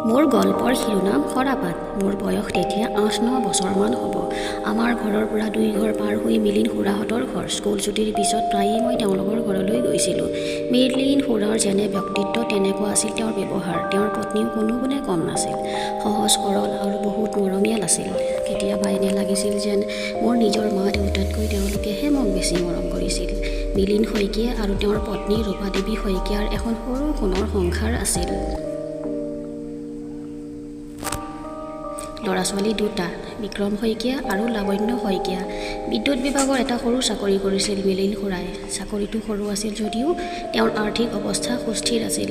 মোৰ গল্পৰ শিৰোনাম সৰাপাত। মোৰ বয়স তেতিয়া ৮-৯ বছৰমান হ'ব। আমাৰ ঘৰৰ পৰা ২ ঘৰ পাৰ হৈ মিলিন খুৰাহঁতৰ ঘৰ। স্কুল ছুটিৰ পিছত প্ৰায়ে মই তেওঁলোকৰ ঘৰলৈ গৈছিলোঁ। মিলিন খুৰাৰ যেনে ব্যক্তিত্ব তেনেকুৱা আছিল তেওঁৰ ব্যৱহাৰ। তেওঁৰ পত্নীও কোনো গুণে কম নাছিল। সহজ সৰল আৰু বহুত মৰমীয়াল আছিল। কেতিয়াবা এনে লাগিছিল যেন মোৰ নিজৰ মা দেউতাতকৈ তেওঁলোকেহে মোক বেছি মৰম কৰিছিল। মিলিন শইকীয়া আৰু তেওঁৰ পত্নী ৰূপাদেৱী শইকীয়াৰ এখন সৰু সোণৰ সংসাৰ আছিল। ল'ৰা-ছোৱালী ২টা, বিক্ৰম শইকীয়া আৰু লাৱণ্য শইকীয়া। বিদ্যুৎ বিভাগৰ এটা সৰু চাকৰি কৰিছিল মিলিন খুৰাই। চাকৰিটো সৰু আছিল যদিও তেওঁৰ আৰ্থিক অৱস্থা সুস্থিৰ আছিল।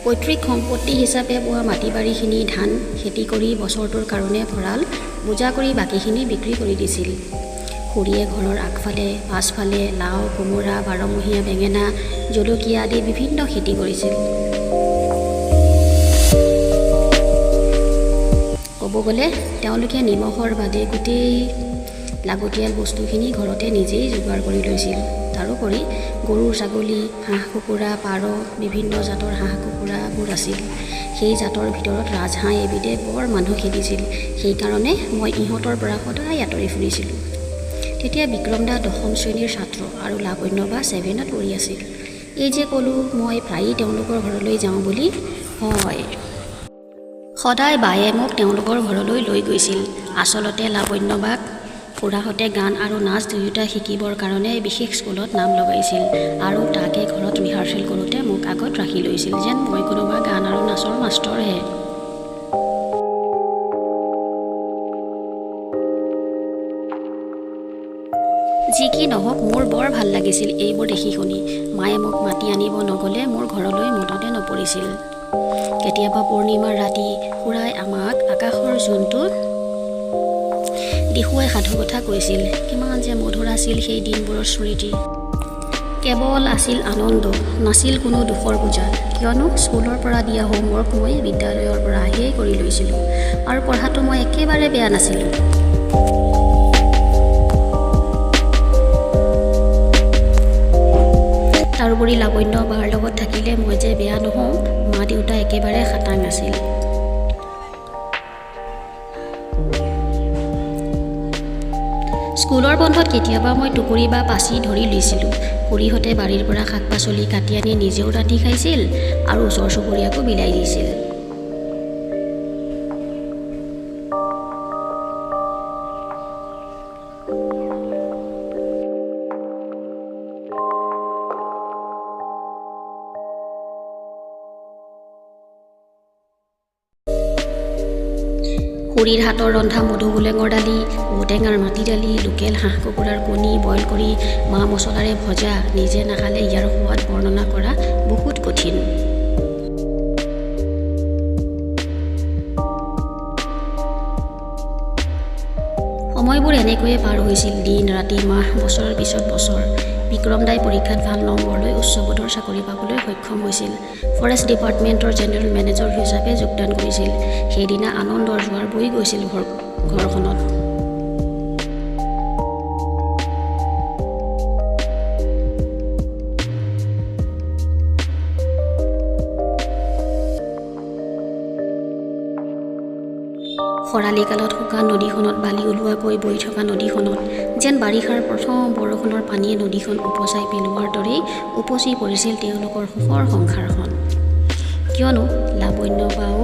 পৈতৃক সম্পত্তি হিচাপে পোৱা মাটি-বাৰীখিনি ধান খেতি কৰি বছৰটোৰ কাৰণে ভঁৰাল বোজা কৰি বাকীখিনি বিক্ৰী কৰি দিছিল। খুৰীয়ে ঘৰৰ আগফালে পাছফালে লাও, কোমোৰা, বাৰমহীয়া বেঙেনা, জলকীয়া আদি বিভিন্ন খেতি কৰিছিল। ক'ব গ'লে তেওঁলোকে নিমখৰ বাদে গোটেই লাগতিয়াল বস্তুখিনি ঘৰতে নিজেই যোগাৰ কৰি লৈছিল। তাৰোপৰি গৰু, ছাগলী, হাঁহ কুকুৰা, পাৰ, বিভিন্ন জাতৰ হাঁহ কুকুৰাবোৰ আছিল। সেই জাতৰ ভিতৰত ৰাজহাঁহ এবিধে বৰ মানুহ খেদিছিল। সেইকাৰণে মই ইহঁতৰ পৰা সদায় আঁতৰি ফুৰিছিলোঁ। তেতিয়া বিক্ৰম দা ১০ম শ্ৰেণীৰ ছাত্ৰ আৰু লাৱণ্য বা 7ত পঢ়ি আছিল। এই যে ক'লোঁ মই প্ৰায়েই তেওঁলোকৰ ঘৰলৈ যাওঁ বুলি। হয়, সদায় বায়ে মোক তেওঁলোকৰ ঘৰলৈ লৈ গৈছিল। আচলতে লাৱণ্য বাক খুৰাহঁতে গান আৰু নাচ দুয়োটা শিকিবৰ কাৰণে বিশেষ স্কুলত নাম লগাইছিল আৰু তাকে ঘৰত ৰিহাৰ্চেল কৰোঁতে মোক আগত ৰাখি লৈছিল, যেন মই কোনোবা গান আৰু নাচৰ মাষ্টৰহে। যি কি নহওক মোৰ বৰ ভাল লাগিছিল এইবোৰ দেখি শুনি। মায়ে মোক মাতি আনিব নগ'লে মোৰ ঘৰলৈ মনতে নপৰিছিল। কেতিয়াবা পূৰ্ণিমাৰ ৰাতি খুৰাই আমাক আকাশৰ জোনটো দেখুৱাই সাধুকথা কৈছিল। কিমান যে মধুৰ আছিল সেই দিনবোৰৰ স্মৃতি। কেৱল আছিল আনন্দ, নাছিল কোনো দুখৰ বোজা। কিয়নো স্কুলৰ পৰা দিয়া হোমৱৰ্ক মই বিদ্যালয়ৰ পৰা আহিয়েই কৰি লৈছিলোঁ আৰু পঢ়াটো মই একেবাৰে বেয়া নাছিলোঁ। তাৰোপৰি লাৱণ্য বাৰ লগত থাকিলে মই যে বেয়া নহওঁ, মা দেউতা একেবাৰে খাটাং আছিল। স্কুলৰ বন্ধত কেতিয়াবা মই টুকুৰি বা পাচি ধৰি লৈছিলোঁ। খুৰীহঁতে বাৰীৰ পৰা শাক পাচলি কাটি আনি নিজেও ৰান্ধি খাইছিল আৰু ওচৰ চুবুৰীয়াকো বিলাই দিছিল। খুৰীৰ হাতৰ ৰন্ধা মধুসোলেঙৰ দালি, ঔটেঙাৰ মাটি দালি, লোকেল হাঁহ কুকুৰাৰ কণী বইল কৰি মা মছলাৰে ভজা, নিজে নাখালে ইয়াৰ সোৱাদ বৰ্ণনা কৰা বহুত কঠিন। সময়বোৰ এনেকৈয়ে পাৰ হৈছিল, দিন ৰাতি মাহ বছৰৰ পিছত বছৰ। বিক্ৰম দাই পৰীক্ষাত ভাল নম্বৰ লৈ উচ্চপদৰ চাকৰি পাবলৈ সক্ষম হৈছিল। ফৰেষ্ট ডিপাৰ্টমেণ্টৰ জেনেৰেল মেনেজাৰ হিচাপে যোগদান কৰিছিল। সেইদিনা আনন্দৰ জোৱাৰ বৈ গৈছিল ঘৰখনত। খৰালি কালত শুকান নদীখনত বালি ওলোৱাকৈ বৈ থকা নদীখনত যেন বাৰিষাৰ প্ৰথম বৰষুণৰ পানীয়ে নদীখন উপচাই পেলোৱাৰ দৰেই উপচি পৰিছিল তেওঁলোকৰ সুখৰ সংসাৰখন। কিয়নো লাৱণ্য বাও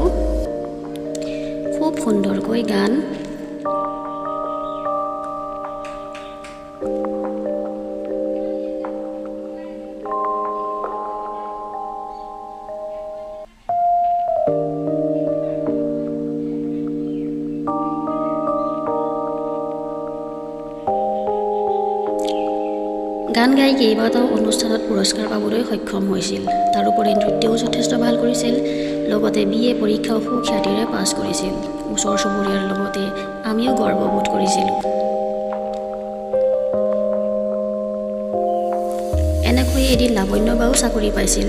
খুব সুন্দৰকৈ গান গাই কেইবাটাও অনুষ্ঠানত পুৰস্কাৰ পাবলৈ সক্ষম হৈছিল। তাৰোপৰি নৃত্যও যথেষ্ট ভাল কৰিছিল। লগতে BA পৰীক্ষাও সুখ্যাতিৰে পাছ কৰিছিল। ওচৰ চুবুৰীয়াৰ লগতে আমিও গৰ্ববোধ কৰিছিলোঁ। এনেকৈ এদিন লাৱণ্য বাও চাকৰি পাইছিল।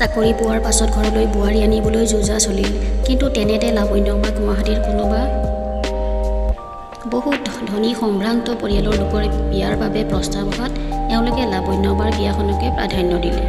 চাকৰি পোৱাৰ পাছত ঘৰলৈ বোৱাৰী আনিবলৈ যোজা চলিল। কিন্তু তেনেতে লাৱণ্য বা গুৱাহাটীৰ কোনোবা বহুত ধনী সম্ভ্ৰান্ত পৰিয়ালৰ লোকৰ বিয়াৰ বাবে প্ৰস্তাৱ অহাত এওঁলোকে লাৱণ্যবাৰ বিয়াখনকে প্ৰাধান্য দিলে।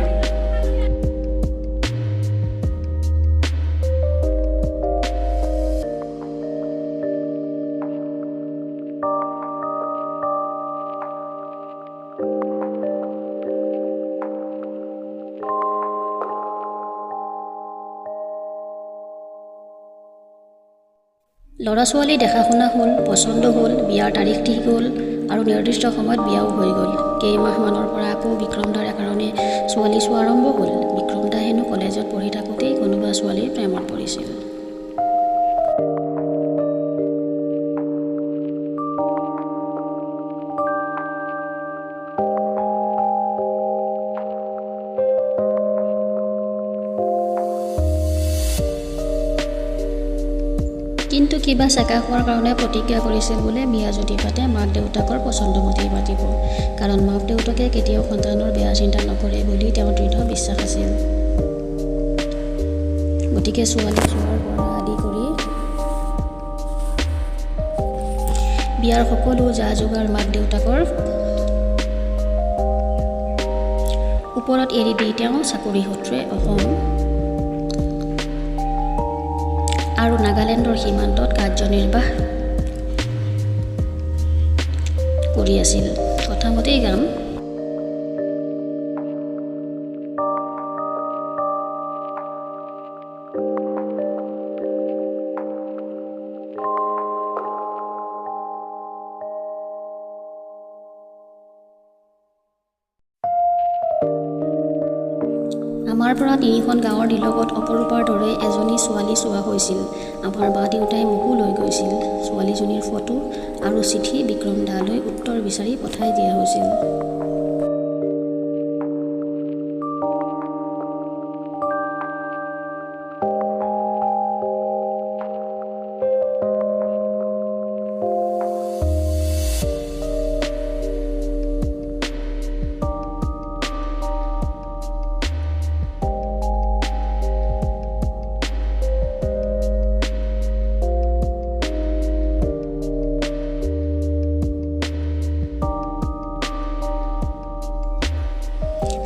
ল'ৰা ছোৱালী দেখা শুনা হ'ল, পচন্দ হ'ল, বিয়াৰ তাৰিখ ঠিক হ'ল আৰু নিৰ্দিষ্ট সময়ত বিয়াও হৈ গ'ল। কেইমাহমানৰ পৰা আকৌ বিক্ৰম দাৰ কাৰণে ছোৱালী চোৱা আৰম্ভ হ'ল। বিক্ৰম দা হেনো কলেজত পঢ়ি থাকোঁতেই কোনোবা ছোৱালীৰ প্ৰেমত পৰিছিল। কিন্তু কিবা চেকা হোৱাৰ কাৰণে প্ৰতিজ্ঞা কৰিছিল বোলে বিয়া যদি পাতে মাক দেউতাকৰ পচন্দমতেই পাতিব, কাৰণ মাক দেউতাকে কেতিয়াও সন্তানৰ বেয়া চিন্তা নকৰে বুলি তেওঁৰ দৃঢ় বিশ্বাস আছিল। গতিকে ছোৱালী চোৱাৰ পৰা আদি কৰি বিয়াৰ সকলো যা যোগাৰ মাক দেউতাকৰ ওপৰত এৰি দি তেওঁ চাকৰি সূত্ৰে অসম আৰু নাগালেণ্ডৰ সীমান্তত কাৰ্যনিৰ্বাহ কৰি আছিল। কথামতেই কাম। আমাৰ পৰা 3খন গাঁৱৰ নিলগত অপৰূপাৰ দৰে এজনী ছোৱালী চোৱা হৈছিল। আমাৰ মা দেউতাই মোকো লৈ গৈছিল। ছোৱালীজনীৰ ফটো আৰু চিঠি বিক্ৰম দালৈ উত্তৰ বিচাৰি পঠাই দিয়া হৈছিল।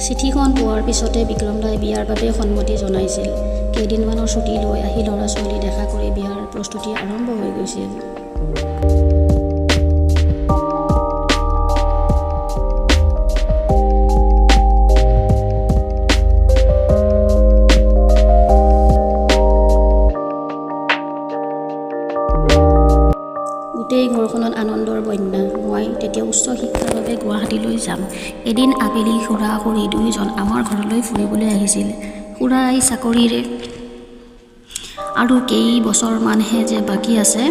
চিঠিখন পোৱাৰ পিছতে বিক্ৰম দাই বিয়াৰ বাবে সন্মতি জনাইছিল। কেইদিনমানৰ ছুটী লৈ আহি ল'ৰা ছোৱালী দেখা কৰি বিয়াৰ প্ৰস্তুতি আৰম্ভ হৈ গৈছিল। গোটেই ঘৰখনত আনন্দৰ বন্যা। মই তেতিয়া উচ্চ শিক্ষাৰ বাবে গুৱাহাটীলৈ যাম। এদিন আবেলি খুৰা খুৰী দুয়োজন আমাৰ ঘৰলৈ ফুৰিবলৈ আহিছিল। খুৰাই চাকৰিৰে আৰু কেইবছৰমানহে যে বাকী আছে।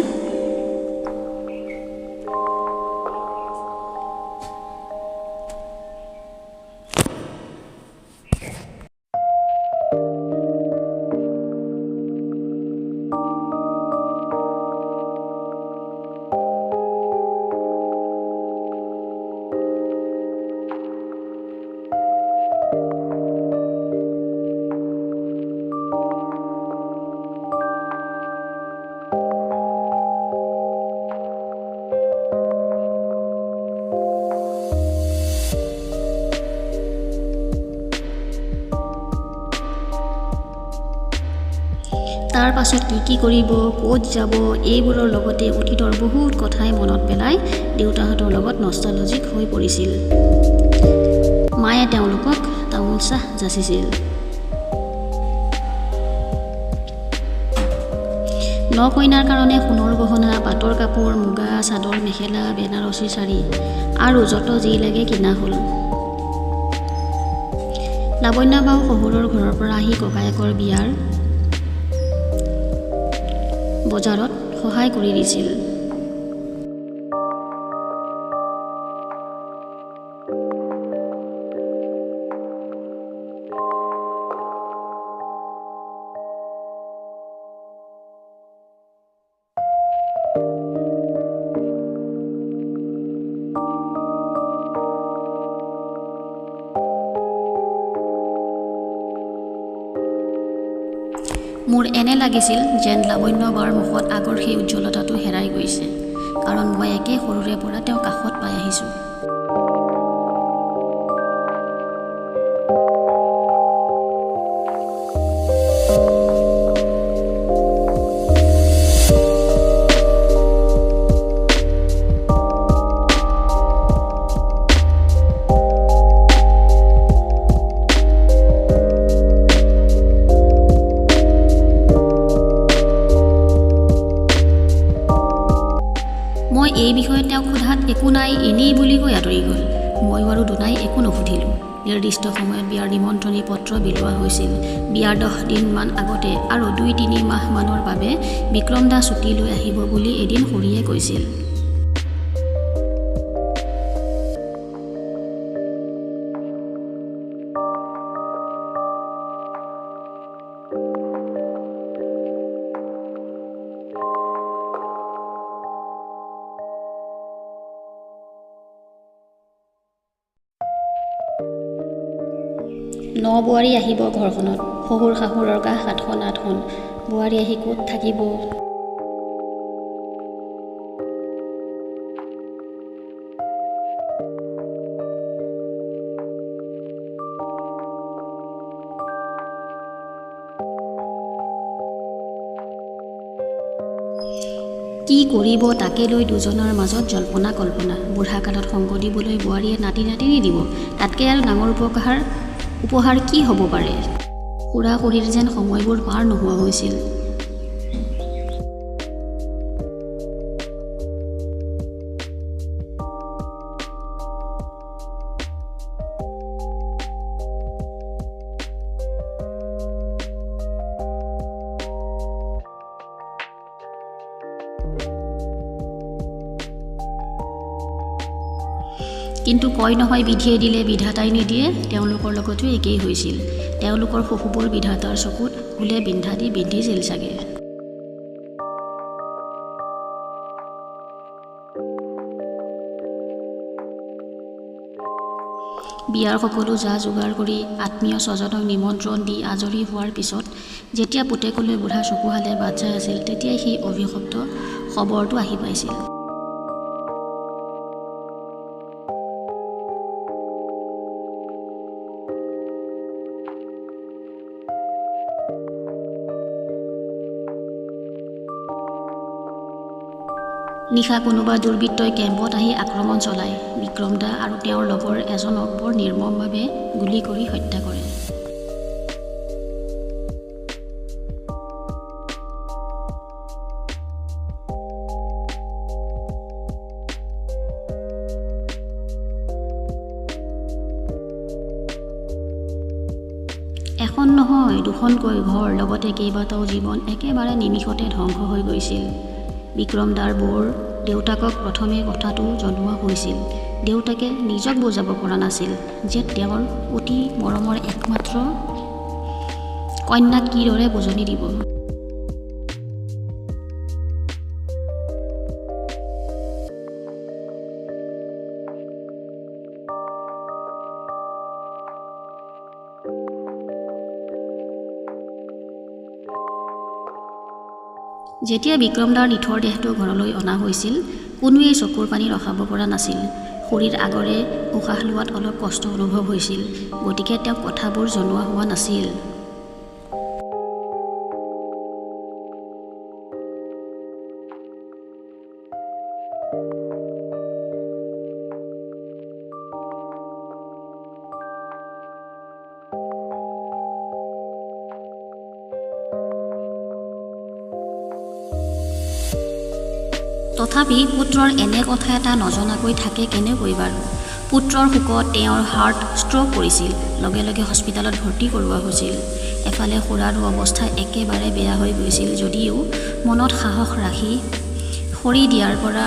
তাৰ পাছত কি কৰিব, ক'ত যাব, এইবোৰৰ লগতে অতীতৰ বহুত কথাই মনত পেলাই দেউতাহঁতৰ লগত নষ্টালজিক হৈ পৰিছিল। মায়ে তেওঁলোকক তামোল চাহ যাচিছিল। ন কইনাৰ কাৰণে সোণৰ গহনা, পাটৰ কাপোৰ, মুগা চাদৰ মেখেলা, বেনাৰসী শাৰী আৰু যত যি লাগে কিনা হ'ল। লাৱণ্য বাও শহুৰৰ ঘৰৰ পৰা আহি ককায়েকৰ বিয়াৰ বজাৰত সহায় কৰি দিছিল। মোৰ এনে লাগিছিল যেন লাৱণ্য বাৰ মুখত আগৰ সেই উজ্জ্বলতাটো হেৰাই গৈছে, কাৰণ মই একে সৰুৰে পৰা তেওঁ কাষত পাই আহিছোঁ। মই এই বিষয়ে তেওঁক সোধাত একো নাই, এনেই বুলি কৈ আঁতৰি গ'ল। মই বাৰু দুনাই একো নুসুধিলোঁ। নিৰ্দিষ্ট সময়ত বিয়াৰ নিমন্ত্ৰণী পত্ৰ বিলোৱা হৈছিল। বিয়াৰ 10 দিনমান আগতে আৰু 2-3 মাহমানৰ বাবে বিক্ৰম দা ছুটী লৈ আহিব বুলি এদিন খুৰীয়ে কৈছিল। বোৱাৰী আহিব ঘৰখনত, শহুৰ শাহুৰৰ গা 7খন-8খন, বোৱাৰী আহি ক'ত থাকিব। কি কৰিব তাকে লৈ দুজনৰ মাজত জল্পনা কল্পনা। বুঢ়া কালত সংগ দিবলৈ বোৱাৰীয়ে নাতি-নাতিনী দিব, তাতকৈ আৰু ডাঙৰ উপহাৰ কি হ'ব পাৰে। খুৰা-খুৰীৰ যেন সময়বোৰ পাৰ নোহোৱা হৈছিল। কিন্তু কয় নহয় বিধিয়ে দিলে বিধাতাই নিদিয়ে, তেওঁলোকৰ লগতো একেই হৈছিল। তেওঁলোকৰ শহুবোৰ বিধাতাৰ চকুত ফুলে বিন্ধা দি বিন্ধিছিল চাগে। বিয়াৰ সকলো যা যোগাৰ কৰি আত্মীয় স্বজনক নিমন্ত্ৰণ দি আজৰি হোৱাৰ পিছত যেতিয়া পুতেকলৈ বুঢ়া চকুহালে বাট চাই আছিল, তেতিয়াই সেই অভিশপ্ত খবৰটো আহি পাইছিল। নিশা কোনোবা দুৰ্বৃত্তই কেম্পত আহি আক্ৰমণ চলায়। বিক্ৰম দা আৰু তেওঁৰ লগৰ এজনক বৰ নিৰ্মমভাৱে গুলী কৰি হত্যা কৰে। এখন নহয়, দুখনকৈ ঘৰ লগতে কেইবাটাও জীৱন একেবাৰে নিমিষতে ধ্বংস হৈ গৈছিল। বিক্ৰম দাৰ বৌৰ দেউতাকক প্ৰথমে কথাটো জনোৱা হৈছিল। দেউতাকে নিজক বুজাব পৰা নাছিল যে তেওঁৰ অতি মৰমৰ একমাত্ৰ কন্যাক কিদৰে বুজনি দিব। যেতিয়া বিক্ৰম দাৰ নিথৰ দেহটো ঘৰলৈ অনা হৈছিল, কোনোৱেই চকুৰ পানী ৰখাব পৰা নাছিল। খুৰীৰ আগৰে উশাহ লোৱাত অলপ কষ্ট অনুভৱ হৈছিল, গতিকে তেওঁক কথাবোৰ জনোৱা হোৱা নাছিল। তথাপি পুত্ৰৰ এনে কথা এটা নজনাকৈ থাকে কেনেকৈ বাৰু। পুত্ৰৰ শোকত তেওঁৰ হাৰ্ট ষ্ট্ৰ'ক কৰিছিল, লগে লগে হস্পিটেলত ভৰ্তি কৰোৱা হৈছিল। এফালে খুৰাৰো অৱস্থা একেবাৰে বেয়া হৈ গৈছিল যদিও মনত সাহস ৰাখি খৰি দিয়াৰ পৰা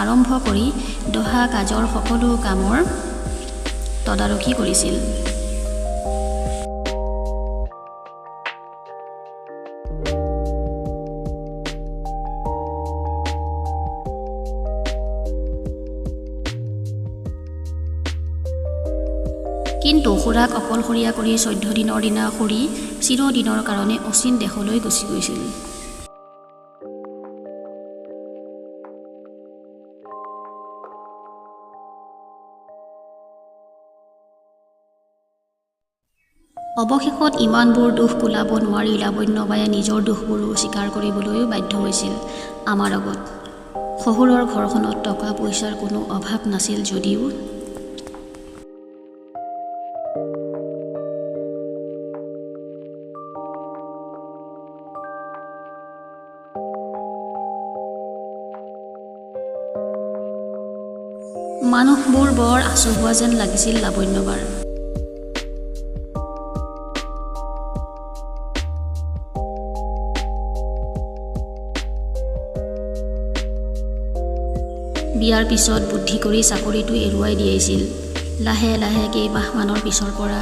আৰম্ভ কৰি দহা কাজৰ সকলো কামৰ তদাৰকী কৰিছিল। কিন্তু খুৰাক অকলশৰীয়া কৰি 14 দিনৰ দিনা খুৰী চিৰদিনৰ কাৰণে অচিন দেশলৈ গুচি গৈছিল। অৱশেষত ইমানবোৰ দুখ কুলাব নোৱাৰি লাৱণ্যবায়ে নিজৰ দুখবোৰো স্বীকাৰ কৰিবলৈও বাধ্য হৈছিল আমাৰ আগত। শহুৰৰ ঘৰখনত টকা পইচাৰ কোনো অভাৱ নাছিল যদিও মানুহবোৰ বৰ আচহুৱা যেন লাগিছিল লাৱণ্যবাৰ। বিয়াৰ পিছত বুদ্ধি কৰি চাকৰিটো এৰুৱাই দিয়াইছিল। লাহে লাহে কেইমাহমানৰ পিছৰ পৰা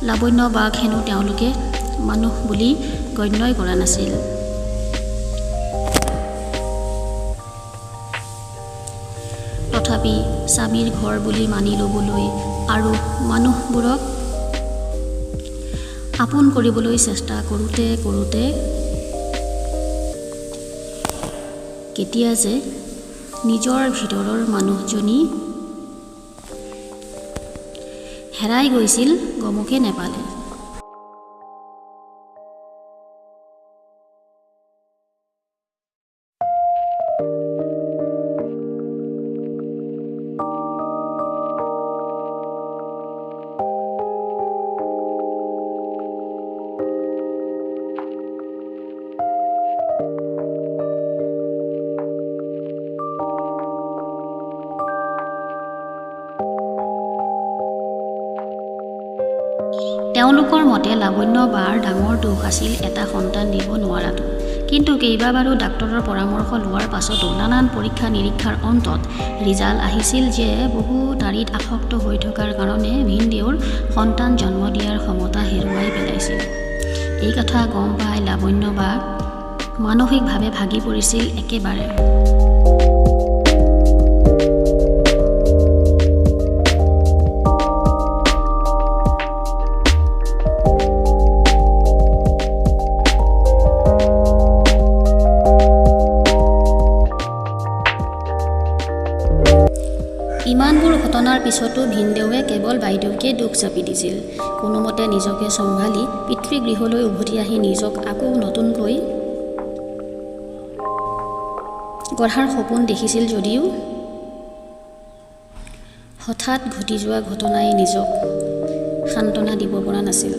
লাৱণ্যবাক হেনো তেওঁলোকে মানুহ বুলি গণ্যই কৰা নাছিল। তথাপি স্বামীৰ ঘৰ বুলি মানি ল'বলৈ আৰু মানুহবোৰক আপোন কৰিবলৈ চেষ্টা কৰোঁতে কৰোঁতে কেতিয়া যে নিজৰ ভিতৰৰ মানুহজনী হেৰাই গৈছিল গমকে নেপালে। তেওঁলোকৰ মতে লাৱণ্যবাৰ ডাঙৰ দোষ আছিল এটা সন্তান দিব নোৱাৰাটো। কিন্তু কেইবাবাৰো ডাক্তৰৰ পৰামৰ্শ লোৱাৰ পাছতো নানান পৰীক্ষা নিৰীক্ষাৰ অন্তত ৰিজাল্ট আহিছিল যে বহু তাৰিত আসক্ত হৈ থকাৰ কাৰণে ভিনদেউৰ সন্তান জন্ম দিয়াৰ ক্ষমতা হেৰুৱাই পেলাইছিল। এই কথা গম পাই লাৱণ্যবা মানসিকভাৱে ভাগি পৰিছিল একেবাৰে। ইমানবোৰ ঘটনাৰ পিছতো ভিনদেউৱে কেৱল বাইদেউকে দুখ চাপি দিছিল। কোনোমতে নিজকে চম্ভালি পিতৃগৃহলৈ উভতি আহি নিজক আকৌ নতুনকৈ গঢ়াৰ সপোন দেখিছিল যদিও হঠাৎ ঘটি যোৱা ঘটনাই নিজক সান্তনা দিব পৰা নাছিল।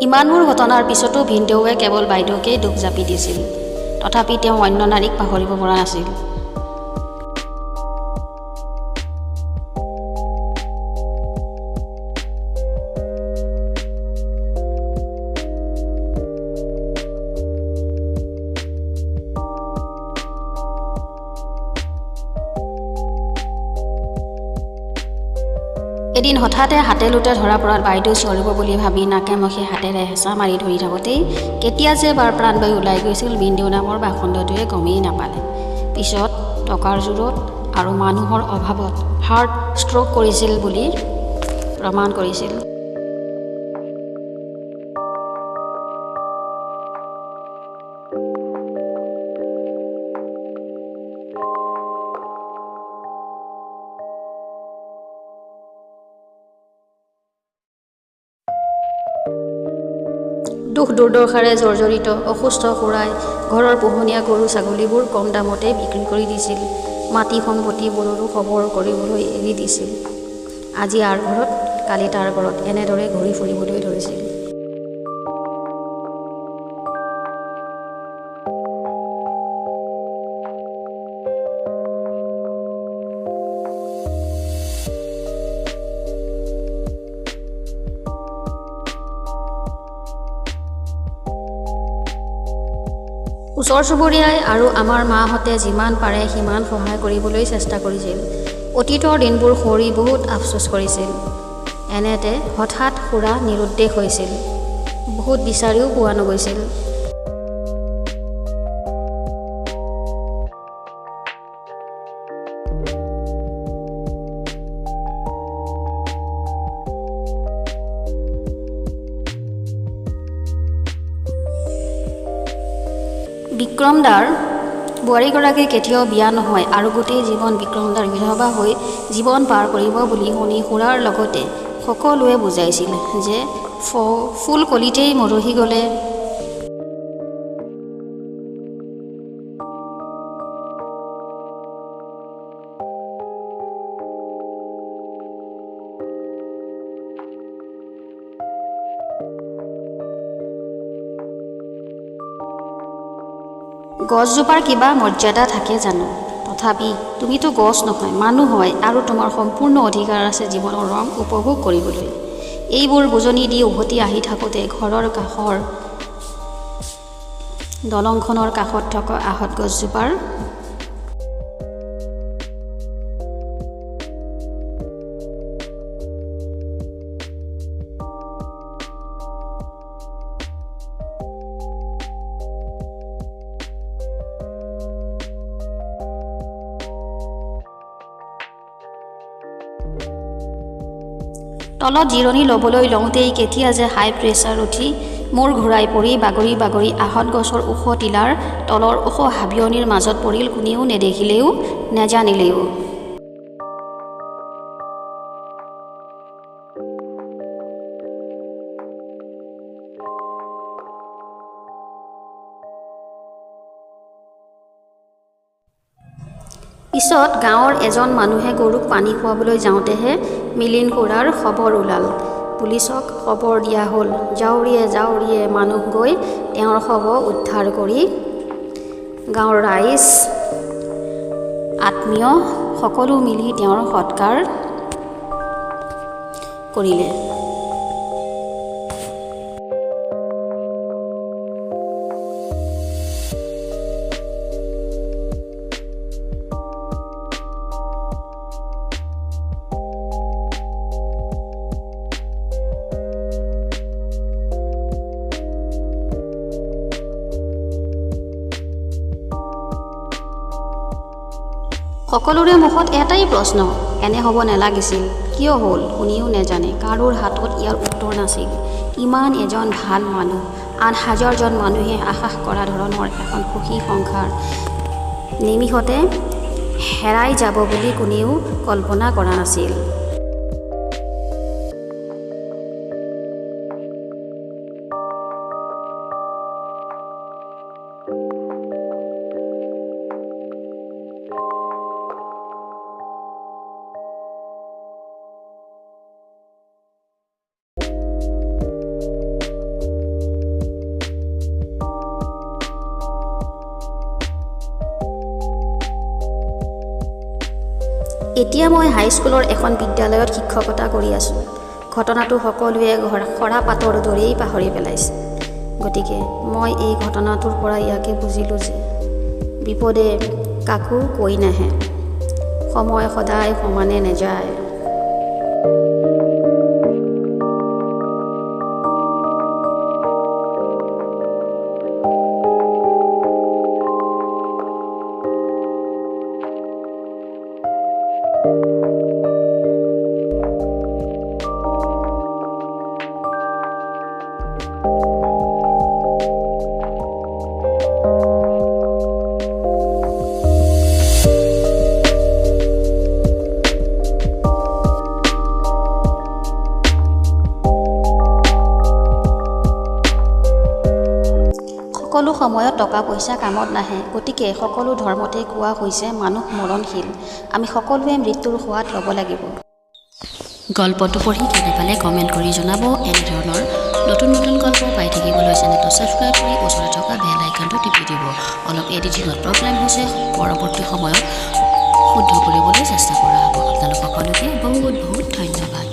ইমানবোৰ ঘটনাৰ পিছতো ভিনদেউৱে কেৱল বাইদেউকেই দুখ জাপি দিছিল। তথাপি তেওঁ অন্য নাৰীক পাহৰিব পৰা নাছিল। এদিন হঠাতে হাতে লোটে ধৰা পৰাত বাইদেউ চিঞৰিব বুলি ভাবি নাকে মুখে হাতেৰে হেঁচা মাৰি ধৰি থাকোঁতেই কেতিয়া যে বাৰ প্ৰাণবায়ু ওলাই গৈছিল ভিনদেউ নামৰ বাসণ্ডটোৱে গমেই নাপালে। পিছত টকাৰ জোৰত আৰু মানুহৰ অভাৱত হাৰ্ট ষ্ট্ৰ'ক কৰিছিল বুলি প্ৰমাণ কৰিছিল। দুখ দুৰ্দশাৰে জৰ্জৰিত অসুস্থ খুৰাই ঘৰৰ পোহনীয়া গৰু ছাগলীবোৰ কম দামতে বিক্ৰী কৰি দিছিল। মাটি সম্পত্তিবোৰৰো খবৰ কৰিবলৈ এৰি দিছিল। আজি আৰ ঘৰত কালি তাৰ ঘৰত এনেদৰে ঘূৰি ফুৰিবলৈ ধৰিছিল। ওচৰ চুবুৰীয়াই আৰু আমাৰ মাহঁতে যিমান পাৰে সিমান সহায় কৰিবলৈ চেষ্টা কৰিছিল। অতীতৰ দিনবোৰ সৰি বহুত আফচোচ কৰিছিল। এনেতে হঠাৎ খুৰা নিৰুদ্দেশ হৈছিল। বহুত বিচাৰিও পোৱা নগৈছিল। বিক্ৰম দাৰ বোৱাৰীগৰাকী কেতিয়াও বিয়া নহয় আৰু গোটেই জীৱন বিক্ৰম দাৰ বিধৱা হৈ জীৱন পাৰ কৰিব বুলি শুনি খুৰাৰ লগতে সকলোৱে বুজাইছিল যে ফুল কলিতেই মৰহি গ'লে গছজোপাৰ কিবা মৰ্যাদা থাকে জানো? তথাপি তুমিতো গছ নহয়, মানুহ হয় আৰু তোমাৰ সম্পূৰ্ণ অধিকাৰ আছে জীৱনৰ ৰং উপভোগ কৰিবলৈ। এইবোৰ বুজনি দি উভতি আহি থাকোঁতে ঘৰৰ কাষৰ দলংখনৰ কাষত থকা আহঁত গছজোপাৰ তলত জিৰণি ল'বলৈ লওঁতেই কেতিয়া যে হাই প্ৰেছাৰ উঠি মূৰ ঘূৰাই পৰি বাগৰি বাগৰি আহঁত গছৰ ওখ টিলাৰ তলৰ ওখ হাবিয়নিৰ মাজত পৰিল কোনেও নেদেখিলেও নেজানিলেও। পিছত গাঁৱৰ এজন মানুহে গৰুক পানী খুৱাবলৈ যাওঁতেহে মিলিন খুৰাৰ খবৰ ওলাল। পুলিচক খবৰ দিয়া হ'ল। জাউৰিয়ে মানুহ গৈ তেওঁৰ শৱ উদ্ধাৰ কৰি গাঁৱৰ ৰাইজ আত্মীয় সকলো মিলি তেওঁৰ সৎকাৰ কৰিলে। সকলোৰে মুখত এটাই প্ৰশ্ন, এনে হ'ব নালাগিছিল, কিয় হ'ল? কোনেও নেজানে, কাৰোৰ হাতত ইয়াৰ উত্তৰ নাছিল। ইমান এজন ভাল মানুহ, আন হাজাৰজন মানুহে আশা কৰা ধৰণৰ এখন সুখী সংসাৰ নিমিষতে হেৰাই যাব বুলি কোনেও কল্পনা কৰা নাছিল। এতিয়া মই হাইস্কুলৰ এখন বিদ্যালয়ত শিক্ষকতা কৰি আছোঁ। ঘটনাটো সকলোৱে সৰা পাতৰ দৰেই পাহৰি পেলাইছে। গতিকে মই এই ঘটনাটোৰ পৰা ইয়াকে বুজিলোঁ যে বিপদে কাকো কৈ নাহে, সময় সদায় সমানে নেযায়। সকলো সময়ত টকা পইচা কামত নাহে। গতিকে সকলো ধৰ্মতে কোৱা হৈছে মানুহ মৰণশীল। আমি সকলোৱে মৃত্যুৰ সোৱাদ ল'ব লাগিব। গল্পটো পঢ়ি কেনে পালে কমেণ্ট কৰি জনাব। এনেধৰণৰ নতুন গল্প পাই থাকিবলৈ চেনেলটো ছাবস্ক্ৰাইব কৰি ওচৰত থকা বেল আইকনটো টিপি দিব। অলপ এডিটিঙত প্ৰব্লেম হৈছে, পৰৱৰ্তী সময়ত শুদ্ধ কৰিবলৈ চেষ্টা কৰা হ'ব। আপোনালোক সকলোকে বহুত বহুত ধন্যবাদ।